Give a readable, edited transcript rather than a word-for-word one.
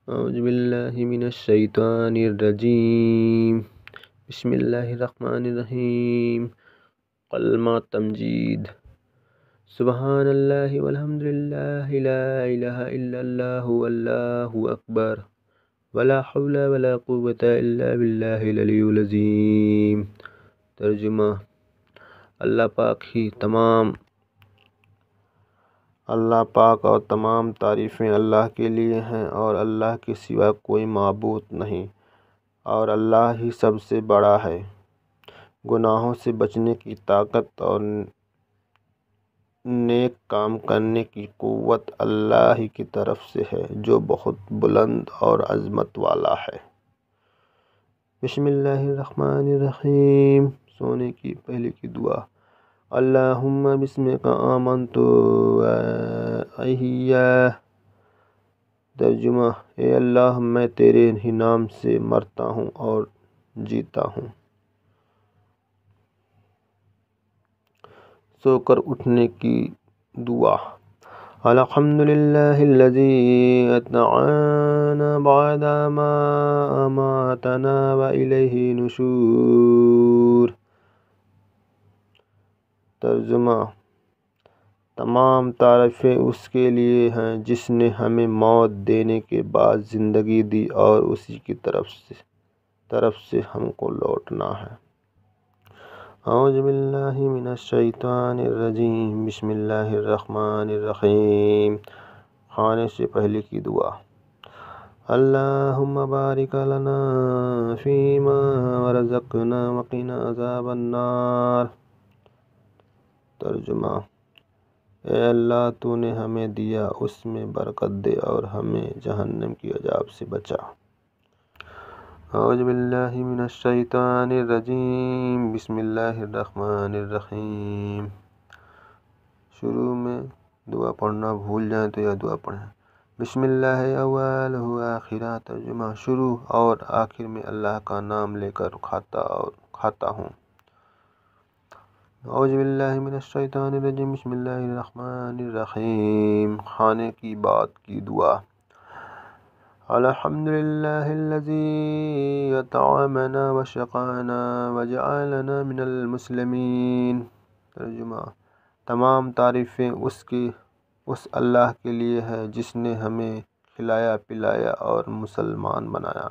اعوذ باللہ من الشیطان الرجیم بسم اللہ الرحمن الرحیم کلمہ تمجید سبحان اللہ والحمد للہ لا الہ الا اللہ واللہ اکبر ولا حول ولا قوة الا باللہ العلی العظیم۔ ترجمہ: اللہ پاک اور تمام تعریفیں اللہ کے لیے ہیں اور اللہ کے سوا کوئی معبود نہیں، اور اللہ ہی سب سے بڑا ہے۔ گناہوں سے بچنے کی طاقت اور نیک کام کرنے کی قوت اللہ ہی کی طرف سے ہے جو بہت بلند اور عظمت والا ہے۔ بسم اللہ الرحمن الرحیم۔ سونے کی پہلے کی دعا۔ اللہم بسمک آمنت واحیا۔ ترجمہ: اے اللہ، میں تیرے ہی نام سے مرتا ہوں اور جیتا ہوں۔ سو کر اٹھنے کی دعا۔ الحمدللہ الذی احیانا بعد ما اماتنا والیہ النشور۔ ترجمہ: تمام تعریفیں اس کے لیے ہیں جس نے ہمیں موت دینے کے بعد زندگی دی اور اسی کی طرف سے ہم کو لوٹنا ہے۔ اعوذ باللہ من الشیطان الرجیم بسم اللہ الرحمن الرحیم۔ کھانے سے پہلے کی دعا۔ اللہم بارک لنا فیما رزقنا وقنا عذاب النار۔ ترجمہ: اے اللہ، تو نے ہمیں دیا اس میں برکت دے اور ہمیں جہنم کی عذاب سے بچا۔ اعوذ باللہ من الشیطان الرجیم بسم اللہ الرحمن الرحیم۔ شروع میں دعا پڑھنا بھول جائیں تو یہ دعا پڑھیں۔ بسم اللہ اولہ و آخرہ۔ ترجمہ: شروع اور آخر میں اللہ کا نام لے کر کھاتا ہوں۔ اعوذ باللہ من الشیطان الرجیم بسم اللہ الرحمن الرحیم۔ کھانے کی بعد کی دعا۔ الحمدللہ الذی اطعمنا وسقانا وجعلنا من المسلمین۔ ترجمہ: تمام تعریفیں اس اللہ کے لیے ہے جس نے ہمیں کھلایا پلایا اور مسلمان بنایا۔